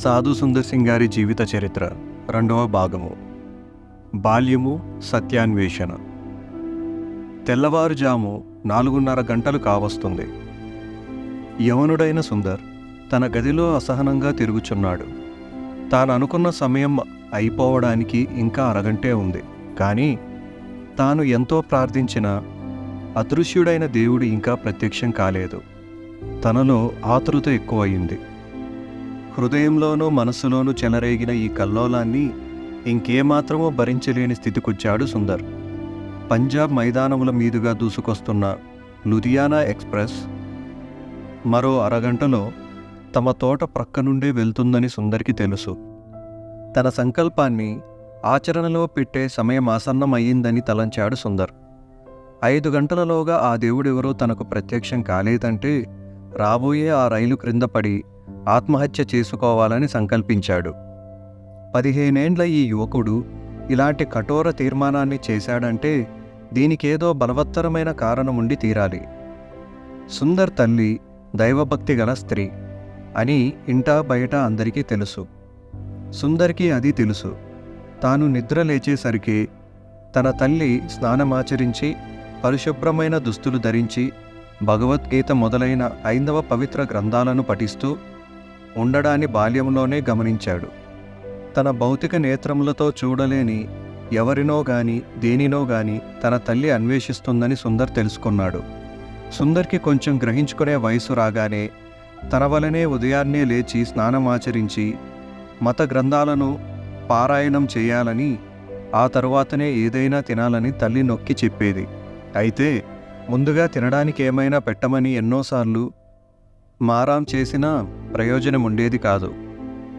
సాధు సుందర్ సింగ్ గారి జీవిత చరిత్ర 2వ భాగము. బాల్యము సత్యాన్వేషణ. తెల్లవారుజాము 4:30 గంటలు కావస్తుంది. యవనుడైన సుందర్ తన గదిలో అసహనంగా తిరుగుచున్నాడు. తాను అనుకున్న సమయం అయిపోవడానికి ఇంకా అరగంటే ఉంది. కానీ తాను ఎంతో ప్రార్థించినా అదృశ్యుడైన దేవుడు ఇంకా ప్రత్యక్షం కాలేదు. తనలో ఆతృత ఎక్కువయింది. హృదయంలోనూ మనస్సులోనూ చెలరేగిన ఈ కల్లోలాన్ని ఇంకేమాత్రమో భరించలేని స్థితికొచ్చాడు సుందర్. పంజాబ్ మైదానముల మీదుగా దూసుకొస్తున్న లుధియానా ఎక్స్ప్రెస్ మరో అరగంటలో తమ తోట ప్రక్క నుండే వెళ్తుందని సుందర్కి తెలుసు. తన సంకల్పాన్ని ఆచరణలో పెట్టే సమయం ఆసన్నమయ్యిందని తలంచాడు సుందర్. 5 గంటలలోగా ఆ దేవుడెవరో తనకు ప్రత్యక్షం కాలేదంటే రాబోయే ఆ రైలు క్రింద పడి ఆత్మహత్య చేసుకోవాలని సంకల్పించాడు. 15 ఏండ్ల ఈ యువకుడు ఇలాంటి కఠోర తీర్మానాన్ని చేశాడంటే దీనికేదో బలవత్తరమైన కారణముండి తీరాలి. సుందర్ తల్లి దైవభక్తి గల స్త్రీ అని ఇంటా బయట అందరికీ తెలుసు. సుందర్కి అది తెలుసు. తాను నిద్ర లేచేసరికి తన తల్లి స్నానమాచరించి పరిశుభ్రమైన దుస్తులు ధరించి భగవద్గీత మొదలైన 5వ పవిత్ర గ్రంథాలను పఠిస్తూ ఉండడాన్ని బాల్యంలోనే గమనించాడు. తన భౌతిక నేత్రములతో చూడలేని ఎవరినో గాని దేనినో గాని తన తల్లి అన్వేషిస్తుందని సుందర్ తెలుసుకున్నాడు. సుందర్కి కొంచెం గ్రహించుకునే వయసు రాగానే తన వలనే ఉదయాన్నే లేచి స్నానమాచరించి మత గ్రంథాలను పారాయణం చేయాలని, ఆ తరువాతనే ఏదైనా తినాలని తల్లి నొక్కి చెప్పేది. అయితే ముందుగా తినడానికి ఏమైనా పెట్టమని ఎన్నోసార్లు మారాం చేసినా ప్రయోజనం ఉండేది కాదు.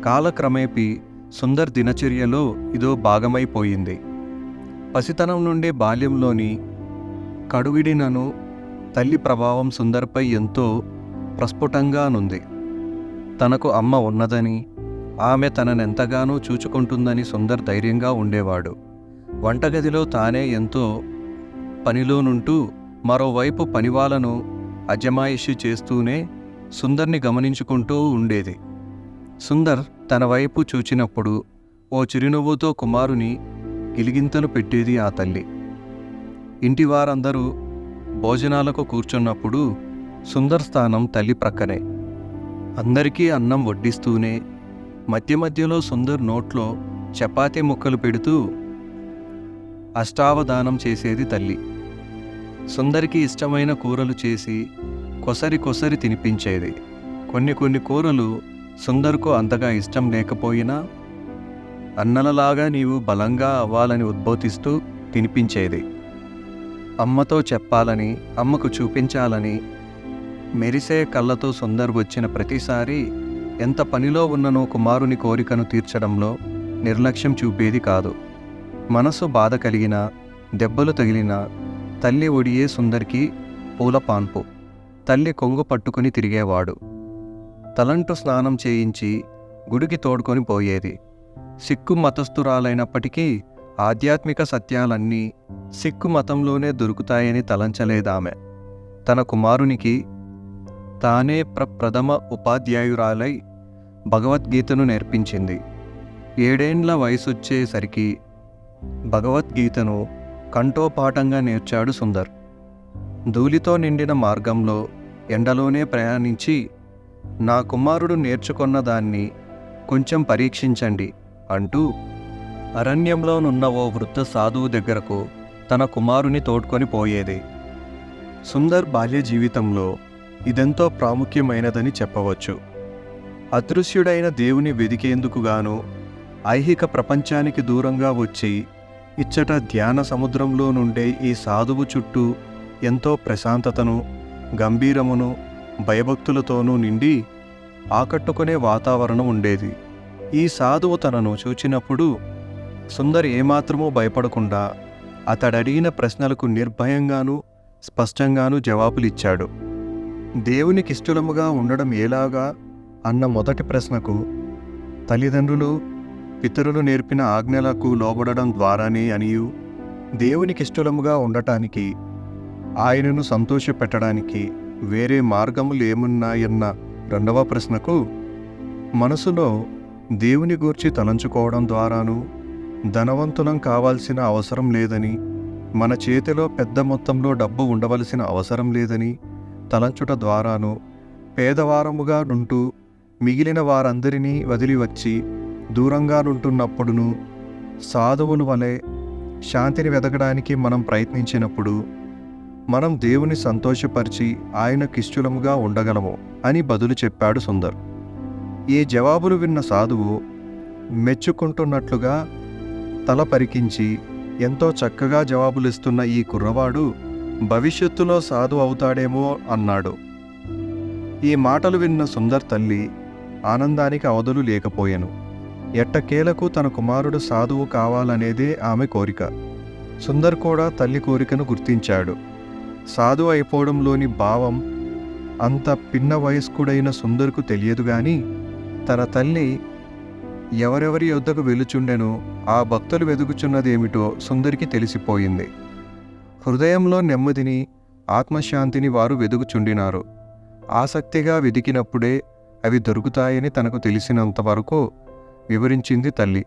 కాలక్రమేపీ సుందర్ దినచర్యలో ఇదో భాగమైపోయింది. పసితనం నుండి బాల్యంలోని కడుగిడినను తల్లి ప్రభావం సుందర్పై ఎంతో ప్రస్ఫుటంగానుంది. తనకు అమ్మ ఉన్నదని, ఆమె తననెంతగానో చూచుకుంటుందని సుందర్ ధైర్యంగా ఉండేవాడు. వంటగదిలో తానే ఎంతో పనిలోనుంటూ మరోవైపు పనివాళ్లను అజమాయిషీ చేస్తూనే సుందర్ని గమనించుకుంటూ ఉండేది. సుందర్ తన వైపు చూచినప్పుడు ఓ చిరునవ్వుతో కుమారుని గిలిగింతలు పెట్టేది ఆ తల్లి. ఇంటివారందరూ భోజనాలకు కూర్చున్నప్పుడు సుందర్ స్థానం తల్లి ప్రక్కనే. అందరికీ అన్నం వడ్డిస్తూనే మధ్య మధ్యలో సుందర్ నోట్లో చపాతీ ముక్కలు పెడుతూ అష్టావధానం చేసేది తల్లి. సుందర్కి ఇష్టమైన కూరలు చేసి కొసరి కొసరి తినిపించేది. కొన్ని కూరలు సుందర్కు అంతగా ఇష్టం లేకపోయినా అన్నలలాగా నీవు బలంగా అవ్వాలని ఉద్బోధిస్తూ తినిపించేది. అమ్మతో చెప్పాలని, అమ్మకు చూపించాలని మెరిసే కళ్ళతో సుందర్ వచ్చిన ప్రతిసారి ఎంత పనిలో ఉన్ననో కుమారుని కోరికను తీర్చడంలో నిర్లక్ష్యం చూపేది కాదు. మనసు బాధ కలిగినా, దెబ్బలు తగిలినా తల్లి ఒడియే సుందర్కి పూలపాన్పు. తల్లి కొంగు పట్టుకుని తిరిగేవాడు. తలంటు స్నానం చేయించి గుడికి తోడుకొని పోయేది. సిక్కు మతస్థురాలైనప్పటికీ ఆధ్యాత్మిక సత్యాలన్నీ సిక్కు మతంలోనే దొరుకుతాయని తలంచలేదామె. తన కుమారునికి తానే ప్రథమ ఉపాధ్యాయురాలై భగవద్గీతను నేర్పించింది. 7 ఏండ్ల వయసొచ్చేసరికి భగవద్గీతను కంఠోపాఠంగా నేర్చాడు సుందర్. ధూళితో నిండిన మార్గంలో ఎండలోనే ప్రయాణించి నా కుమారుడు నేర్చుకున్న దాన్ని కొంచెం పరీక్షించండి అంటూ అరణ్యంలోనున్న ఓ వృద్ధ సాధువు దగ్గరకు తన కుమారుని తోడ్కొని పోయేది. సుందర్ బాల్య జీవితంలో ఇదెంతో ప్రాముఖ్యమైనదని చెప్పవచ్చు. అదృశ్యుడైన దేవుని వెదికేందుకుగాను ఐహిక ప్రపంచానికి దూరంగా వచ్చి ఇచ్చట ధ్యాన సముద్రంలో నుండే ఈ సాధువు చుట్టూ ఎంతో ప్రశాంతతను, గంభీరమును, భయభక్తులతోనూ నిండి ఆకట్టుకునే వాతావరణం ఉండేది. ఈ సాధువు తనను చూచినప్పుడు సుందర్ ఏమాత్రమూ భయపడకుండా అతడడిగిన ప్రశ్నలకు నిర్భయంగానూ స్పష్టంగానూ జవాబులిచ్చాడు. దేవునికిష్టముగా ఉండడం ఎలాగా అన్న మొదటి ప్రశ్నకు తల్లిదండ్రులు, పితరులు నేర్పిన ఆజ్ఞలకు లోబడడం ద్వారానే అనియు, దేవునికిష్టముగా ఉండటానికి, ఆయనను సంతోషపెట్టడానికి వేరే మార్గములు ఏమున్నాయన్న రెండవ ప్రశ్నకు మనసులో దేవుని గూర్చి తలంచుకోవడం ద్వారాను, ధనవంతులం కావాల్సిన అవసరం లేదని, మన చేతిలో పెద్ద మొత్తంలో డబ్బు ఉండవలసిన అవసరం లేదని తలంచుట ద్వారాను, పేదవారముగా నుంటూ మిగిలిన వారందరినీ వదిలి వచ్చి దూరంగా నుంటున్నప్పుడును, సాధువుల వలె శాంతిని వెతకడానికి మనం ప్రయత్నించినప్పుడు మనం దేవుని సంతోషపరిచి ఆయనకిష్టులముగా ఉండగలము అని బదులు చెప్పాడు సుందర్. ఈ జవాబులు విన్న సాధువు మెచ్చుకుంటున్నట్లుగా తల పరికించి, ఎంతో చక్కగా జవాబులిస్తున్న ఈ కుర్రవాడు భవిష్యత్తులో సాధు అవుతాడేమో అన్నాడు. ఈ మాటలు విన్న సుందర్ తల్లి ఆనందానికి అవధులు లేకపోయెను. ఎట్టకేలకు తన కుమారుడు సాధువు కావాలనేదే ఆమె కోరిక. సుందర్ కూడా తల్లి కోరికను గుర్తించాడు. సాధువు అయిపోవడంలోని భావం అంత పిన్న వయస్కుడైన సుందర్కు తెలియదు గాని, తన తల్లి ఎవరెవరి యొద్దకు వెలుచుండెనో ఆ భక్తులు వెదుకుచున్నదేమిటో సుందరికి తెలిసిపోయింది. హృదయంలో నెమ్మదిని, ఆత్మశాంతిని వారు వెదుకుచుండినారు. ఆసక్తిగా వెదికినప్పుడే అవి దొరుకుతాయని తనకు తెలిసినంతవరకు వివరించింది తల్లి.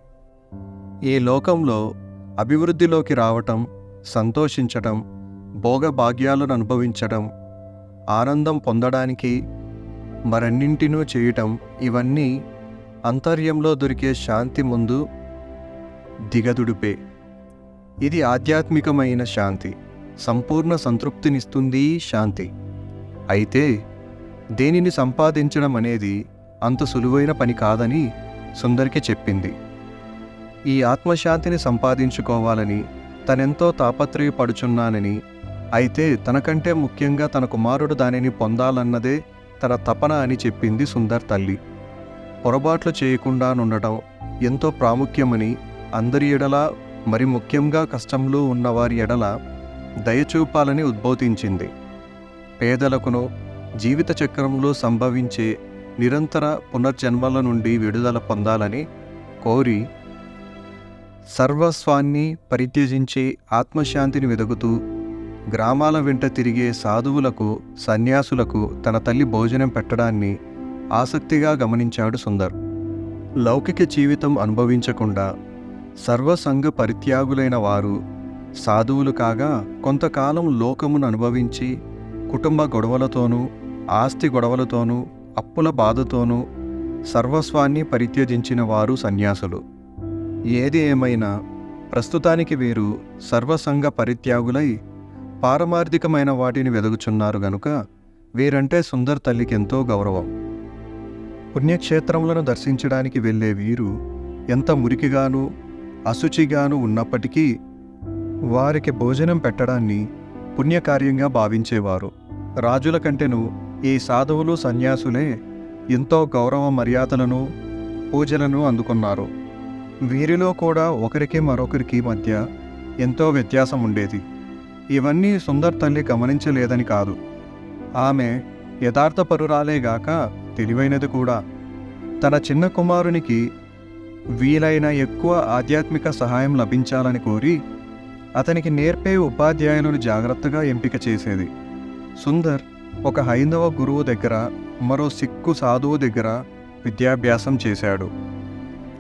ఈ లోకంలో అభివృద్ధిలోకి రావటం, సంతోషించటం, భోగభాగ్యాలను అనుభవించటం, ఆనందం పొందడానికి మరన్నింటినూ చేయటం, ఇవన్నీ అంతర్యంలో దొరికే శాంతి ముందు దిగదుడిపే. ఇది ఆధ్యాత్మికమైన శాంతి, సంపూర్ణ సంతృప్తినిస్తుంది శాంతి. అయితే దేనిని సంపాదించడం అనేది అంత సులువైన పని కాదని సుందరికి చెప్పింది. ఈ ఆత్మశాంతిని సంపాదించుకోవాలని తనెంతో తాపత్రయపడుచున్నానని, అయితే తనకంటే ముఖ్యంగా తన కుమారుడు దానిని పొందాలన్నదే తన తపన అని చెప్పింది సుందర్ తల్లి. పొరపాట్లు చేయకుండా ఉండటం ఎంతో ప్రాముఖ్యమని, అందరి ఎడల, మరి ముఖ్యంగా కష్టంలో ఉన్నవారి ఎడల దయచూపాలని ఉద్బోధించింది. పేదలకును జీవిత చక్రంలో సంభవించే నిరంతర పునర్జన్మల నుండి విడుదల పొందాలని కోరి సర్వస్వాన్ని పరిత్యజించి ఆత్మశాంతిని వెదుకుతూ గ్రామాల వెంట తిరిగే సాధువులకు, సన్యాసులకు తన తల్లి భోజనం పెట్టడాన్ని ఆసక్తిగా గమనించాడు సుందర్. లౌకిక జీవితం అనుభవించకుండా సర్వసంగ పరిత్యాగులైన వారు సాధువులు కాగా, కొంతకాలం లోకమును అనుభవించి కుటుంబ గొడవలతోనూ, ఆస్తి గొడవలతోనూ, అప్పుల బాధతోనూ సర్వస్వాన్ని పరిత్యజించిన వారు సన్యాసులు. ఏది ఏమైనా ప్రస్తుతానికి వీరు సర్వసంగ పరిత్యాగులై పారమార్థికమైన వాటిని వెదుగుచున్నారు గనుక వీరంటే సుందర్ తల్లికి ఎంతో గౌరవం. పుణ్యక్షేత్రములను దర్శించడానికి వెళ్ళే వీరు ఎంత మురికిగాను అశుచిగాను ఉన్నప్పటికీ వారికి భోజనం పెట్టడాన్ని పుణ్యకార్యంగా భావించేవారు. రాజుల కంటేను ఈ సాధువులు, సన్యాసులే ఎంతో గౌరవ మర్యాదలను, పూజలను అందుకున్నారు. వీరిలో కూడా ఒకరికి మరొకరికి మధ్య ఎంతో వ్యత్యాసం ఉండేది. ఇవన్నీ సుందర్ తల్లి గమనించలేదని కాదు. ఆమె యథార్థపరురాలేగాక తెలివైనది కూడా. తన చిన్న కుమారునికి వీలైన ఎక్కువ ఆధ్యాత్మిక సహాయం లభించాలని కోరి అతనికి నేర్పే ఉపాధ్యాయులను జాగ్రత్తగా ఎంపిక చేసేది. సుందర్ ఒక హైందవ గురువు దగ్గర, మరో సిక్కు సాధువు దగ్గర విద్యాభ్యాసం చేశాడు.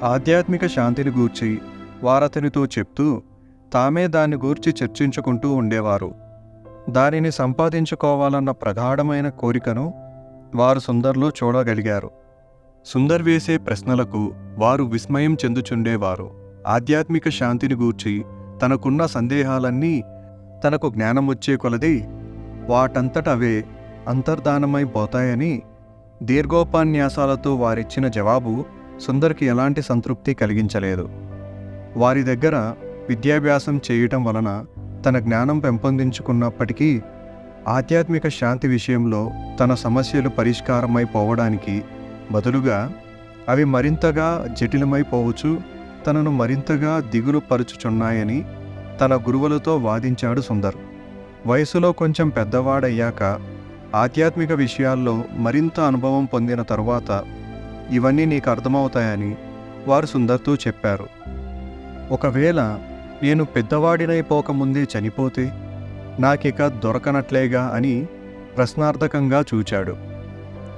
ఆధ్యాత్మిక శాంతిని గూర్చి వారతనితో చెప్తూ తామే దాన్ని గూర్చి చర్చించుకుంటూ ఉండేవారు. దానిని సంపాదించుకోవాలన్న ప్రగాఢమైన కోరికను వారు సుందర్లో చూడగలిగారు. సుందర్ వేసే ప్రశ్నలకు వారు విస్మయం చెందుచుండేవారు. ఆధ్యాత్మిక శాంతిని గూర్చి తనకున్న సందేహాలన్నీ తనకు జ్ఞానం వచ్చే కొలది వాటంతట అవే అంతర్ధానమై పోతాయని దీర్ఘోపన్యాసాలతో వారిచ్చిన జవాబు సుందర్కి ఎలాంటి సంతృప్తి కలిగించలేదు. వారి దగ్గర విద్యాభ్యాసం చేయటం వలన తన జ్ఞానం పెంపొందించుకున్నప్పటికీ ఆధ్యాత్మిక శాంతి విషయంలో తన సమస్యలు పరిష్కారమైపోవడానికి బదులుగా అవి మరింతగా జటిలమైపోవచ్చు, తనను మరింతగా దిగులు పరుచుచున్నాయని తన గురువులతో వాదించాడు సుందర్. వయసులో కొంచెం పెద్దవాడయ్యాక ఆధ్యాత్మిక విషయాల్లో మరింత అనుభవం పొందిన తరువాత ఇవన్నీ నీకు అర్థమవుతాయని వారు సుందర్తో చెప్పారు. ఒకవేళ నేను పెద్దవాడినైపోకముందే చనిపోతే నాకిక దొరకనట్లేగా అని ప్రశ్నార్థకంగా చూచాడు.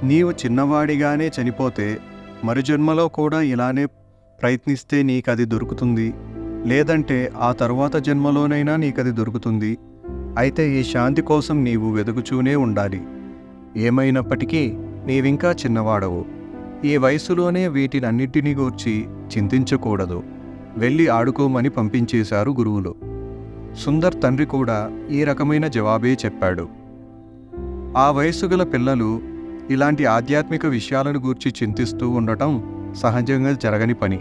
నీవు చిన్నవాడిగానే చనిపోతే మరుజన్మలో కూడా ఇలానే ప్రయత్నిస్తే నీకది దొరుకుతుంది, లేదంటే ఆ తరువాత జన్మలోనైనా నీకది దొరుకుతుంది. అయితే ఈ శాంతి కోసం నీవు వెదుకుచూనే ఉండాలి. ఏమైనప్పటికీ నీవింకా చిన్నవాడవు. ఈ వయసులోనే వీటినన్నిటినీ గూర్చి చింతించకూడదు. వెళ్ళి ఆడుకోమని పంపించేశారు గురువులు. సుందర్ తండ్రి కూడా ఈ రకమైన జవాబే చెప్పాడు. ఆ వయసు గల పిల్లలు ఇలాంటి ఆధ్యాత్మిక విషయాలను గూర్చి చింతిస్తూ ఉండటం సహజంగా జరగని పని.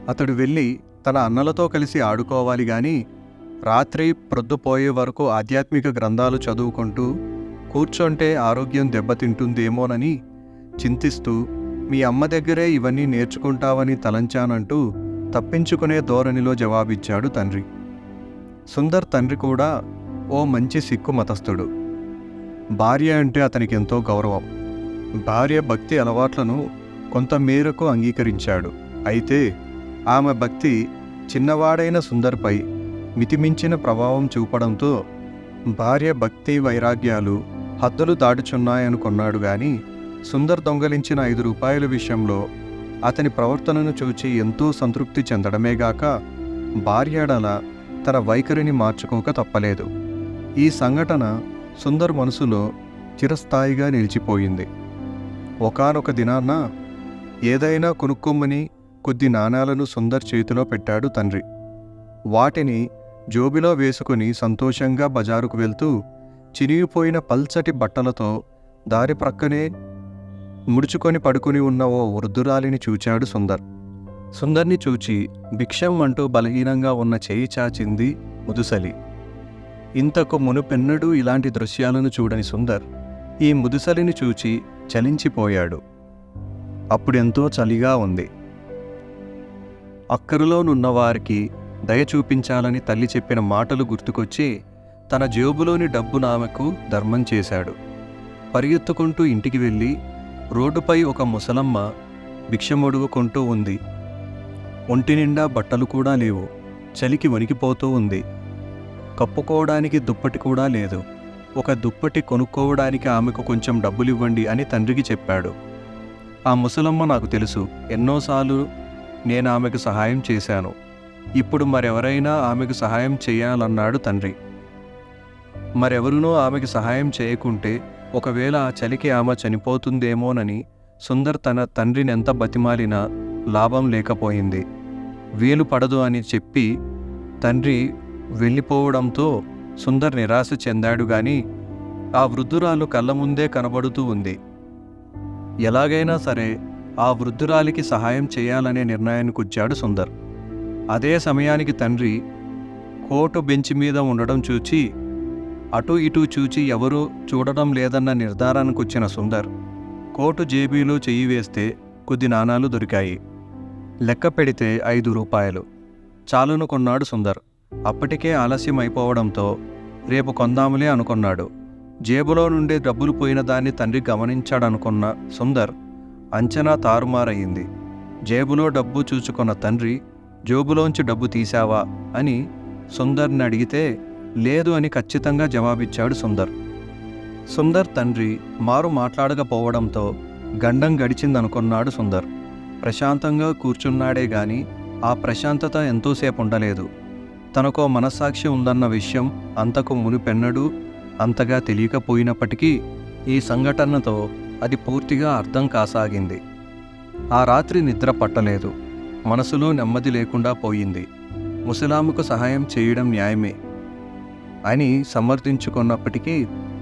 అతడు వెళ్ళి తన అన్నలతో కలిసి ఆడుకోవాలి గాని రాత్రి ప్రొద్దుపోయే వరకు ఆధ్యాత్మిక గ్రంథాలు చదువుకుంటూ కూర్చొంటే ఆరోగ్యం దెబ్బతింటుందేమోనని చింతిస్తూ మీ అమ్మ దగ్గరే ఇవన్నీ నేర్చుకుంటావని తలంచానంటూ తప్పించుకునే ధోరణిలో జవాబిచ్చాడు తండ్రి. సుందర్ తండ్రి కూడా ఓ మంచి సిక్కు మతస్థుడు. భార్య అంటే అతనికి ఎంతో గౌరవం. భార్య భక్తి అలవాట్లను కొంత మేరకు అంగీకరించాడు. అయితే ఆమె భక్తి చిన్నవాడైన సుందర్పై మితిమించిన ప్రభావం చూపడంతో భార్య భక్తి వైరాగ్యాలు హద్దులు దాటుచున్నాయనుకున్నాడు గాని సుందర్ దొంగలించిన 5 రూపాయల విషయంలో అతని ప్రవర్తనను చూచి ఎంతో సంతృప్తి చెందడమేగాక భార్యడల తన వైఖరిని మార్చుకోక తప్పలేదు. ఈ సంఘటన సుందర్ మనసులో చిరస్థాయిగా నిలిచిపోయింది. ఒకానొక దినాన ఏదైనా కొనుక్కొమ్మని కొద్ది నాణాలను సుందర్ చేతిలో పెట్టాడు తండ్రి. వాటిని జోబిలో వేసుకుని సంతోషంగా బజారుకు వెళ్తూ చినిగిపోయిన పల్చటి బట్టలతో దారి ప్రక్కనే ముడుచుకొని పడుకుని ఉన్న ఓ వృద్ధురాలిని చూచాడు సుందర్. సుందర్ని చూచి భిక్షం అంటూ బలహీనంగా ఉన్న చేయి చాచింది ముదుసలి. ఇంతకు మునుపెన్నడూ ఇలాంటి దృశ్యాలను చూడని సుందర్ ఈ ముదుసలిని చూచి చలించిపోయాడు. అప్పుడెంతో చలిగా ఉంది. అక్కరలోనున్నవారికి దయ చూపించాలని తల్లి చెప్పిన మాటలు గుర్తుకొచ్చి తన జేబులోని డబ్బును ఆమెకు ధర్మం చేశాడు. పరిగెత్తుకుంటూ ఇంటికి వెళ్ళి రోడ్డుపై ఒక ముసలమ్మ భిక్షమొడుగుకుంటూ ఉంది. ఒంటి నిండా బట్టలు కూడా లేవు. చలికి వణికిపోతూ ఉంది. కప్పుకోవడానికి దుప్పటి కూడా లేదు. ఒక దుప్పటి కొనుక్కోవడానికి ఆమెకు కొంచెం డబ్బులివ్వండి అని తండ్రికి చెప్పాడు. ఆ ముసలమ్మ నాకు తెలుసు, ఎన్నోసార్లు నేను ఆమెకు సహాయం చేశాను. ఇప్పుడు మరెవరైనా ఆమెకు సహాయం చేయాలన్నాడు తండ్రి. మరెవరునూ ఆమెకు సహాయం చేయకుంటే ఒకవేళ ఆ చలికి ఆమె చనిపోతుందేమోనని సుందర్ తన తండ్రిని ఎంత బతిమాలినా లాభం లేకపోయింది. వీలు పడదు అని చెప్పి తండ్రి వెళ్ళిపోవడంతో సుందర్ నిరాశ చెందాడు గాని ఆ వృద్ధురాలు కళ్ళ ముందే కనబడుతూ ఉంది. ఎలాగైనా సరే ఆ వృద్ధురాలికి సహాయం చేయాలనే నిర్ణయానికి వచ్చాడు సుందర్. అదే సమయానికి తండ్రి కోటు బెంచ్ మీద ఉండడం చూచి అటూ ఇటూ చూచి ఎవరూ చూడడం లేదన్న నిర్ధారానికి వచ్చిన సుందర్ కోటు జేబీలో చెయ్యి వేస్తే కొద్ది నాణాలు దొరికాయి. లెక్క పెడితే 5 రూపాయలు చాలును కొన్నాడు సుందర్. అప్పటికే ఆలస్యం అయిపోవడంతో రేపు కొందాములే అనుకున్నాడు. జేబులో నుండి డబ్బులు పోయిన దాన్ని తండ్రి గమనించాడనుకున్న సుందర్ అంచనా తారుమారయ్యింది. జేబులో డబ్బు చూచుకున్న తండ్రి జేబులోంచి డబ్బు తీశావా అని సుందర్ని అడిగితే లేదు అని ఖచ్చితంగా జవాబిచ్చాడు సుందర్. సుందర్ తండ్రి మారు మాట్లాడకపోవడంతో గండం గడిచిందనుకున్నాడు సుందర్. ప్రశాంతంగా కూర్చున్నాడే గాని ఆ ప్రశాంతత ఎంతోసేపు ఉండలేదు. తనకో మనస్సాక్షి ఉందన్న విషయం అంతకు మునుపెన్నడూ అంతగా తెలియకపోయినప్పటికీ ఈ సంఘటనతో అది పూర్తిగా అర్థం కాసాగింది. ఆ రాత్రి నిద్ర పట్టలేదు. మనసులో నెమ్మది లేకుండా పోయింది. ముసలాముకు సహాయం చేయడం న్యాయమే అని సమర్థించుకున్నప్పటికీ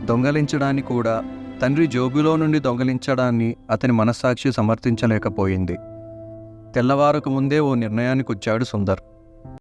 దొంగలించడాన్ని కూడా తండ్రి జోబులో నుండి దొంగలించడాన్ని అతని మనస్సాక్షి సమర్థించలేకపోయింది. తెల్లవారకు ముందే ఓ నిర్ణయానికి వచ్చాడు సుందర్.